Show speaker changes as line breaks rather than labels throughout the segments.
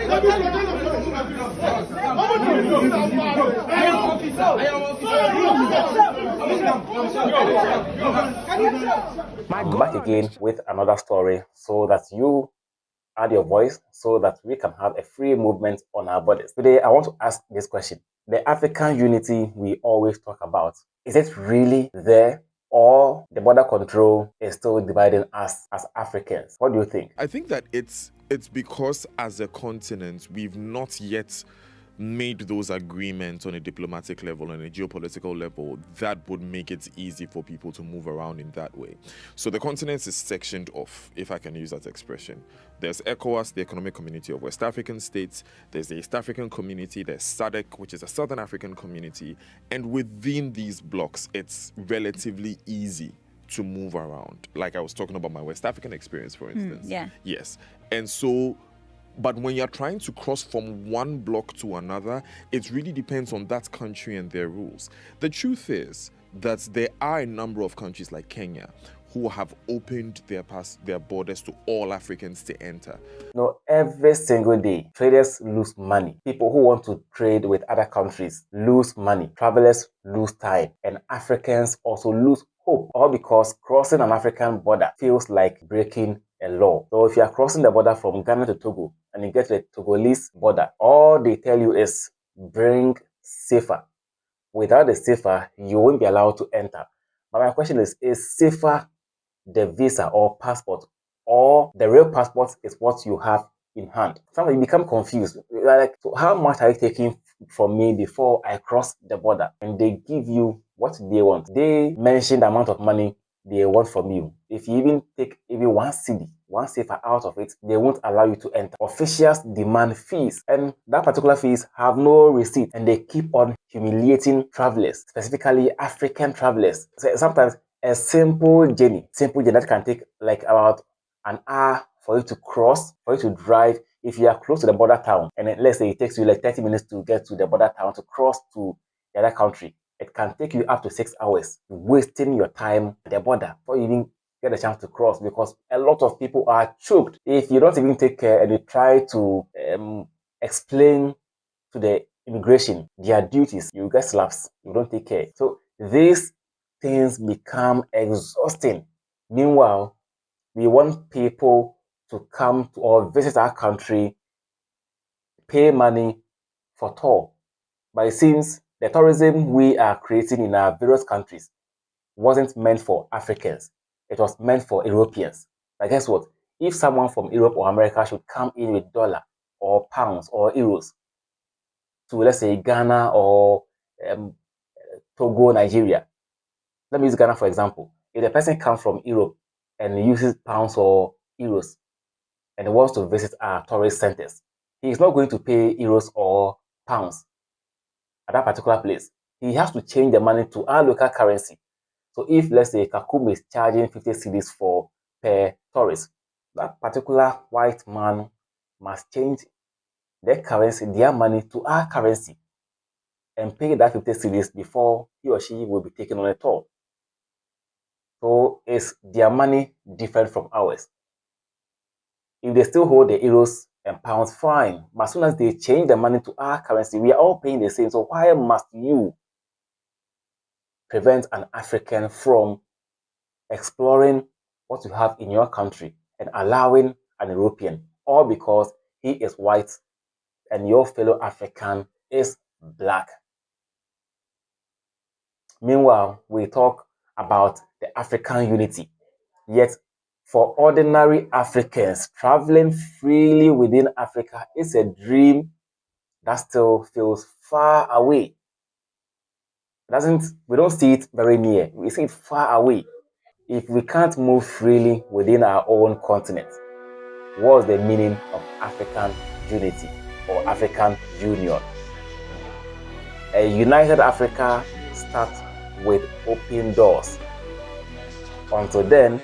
I'm back again with another story so that you add your voice so that we can have a free movement on our borders. Today, I want to ask this question. The African unity we always talk about, is it really there, or the border control is still dividing us as Africans? What do you think?
I think that it's because as a continent, we've not yet made those agreements on a diplomatic level and a geopolitical level that would make it easy for people to move around in that way. So the continent is sectioned off, if I can use that expression. There's ECOWAS, the Economic Community of West African States. There's the East African Community. There's SADC, which is a Southern African community. And within these blocks, it's relatively easy to move around. Like I was talking about my West African experience, for instance.
Yeah.
Yes. And so, but when you're trying to cross from one block to another, it really depends on that country and their rules. The truth is that there are a number of countries like Kenya who have opened their borders to all Africans to enter.
No, every single day, traders lose money. People who want to trade with other countries lose money. Travelers lose time. And Africans also lose hope, all because crossing an African border feels like breaking a law. So if you are crossing the border from Ghana to Togo and you get to the Togolese border, all they tell you is bring safer. Without the safer, you won't be allowed to enter. But my question is safer the visa or passport, or the real passport is what you have in hand? Sometimes you become confused. Like, so how much are you taking from me before I cross the border? And they give you what they want. They mention the amount of money they want from you. If you even take even one cedi, one safer out of it, they won't allow you to enter. Officials demand fees, and that particular fees have no receipt, and they keep on humiliating travelers, specifically African travelers. So sometimes a simple journey that can take like about an hour for you to cross, for you to drive. If you are close to the border town, and let's say it takes you like 30 minutes to get to the border town to cross to the other country, it can take you up to 6 hours, wasting your time at the border before you even get a chance to cross, because a lot of people are choked. If you don't even take care and you try to explain to the immigration their duties, you get slaps. You don't take care. So these things become exhausting. Meanwhile, we want people to come to or visit our country, pay money for tour. But it seems the tourism we are creating in our various countries wasn't meant for Africans. It was meant for Europeans. But guess what? If someone from Europe or America should come in with dollar or pounds or euros to, let's say, Ghana or Togo, Nigeria. Let me use Ghana for example. If the person comes from Europe and uses pounds or euros and wants to visit our tourist centers, he is not going to pay euros or pounds at that particular place. He has to change the money to our local currency. So if, let's say, Kakum is charging 50 cedis per tourist, that particular white man must change their currency, their money, to our currency and pay that 50 cedis before he or she will be taken on a tour. So is their money different from ours? If they still hold the euros and pounds, fine. But as soon as they change the money to our currency, we are all paying the same. So why must you prevent an African from exploring what you have in your country and allowing an European, all because he is white and your fellow African is black? Meanwhile, we talk about the African unity. Yet, for ordinary Africans, traveling freely within Africa is a dream that still feels far away. We don't see it very near. We see it far away. If we can't move freely within our own continent, what's the meaning of African unity or African union? A united Africa starts with open doors. Until then,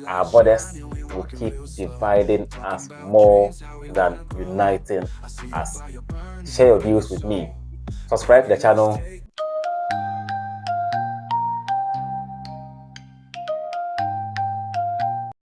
our borders will keep dividing us more than uniting us. Share your views with me. Subscribe to the channel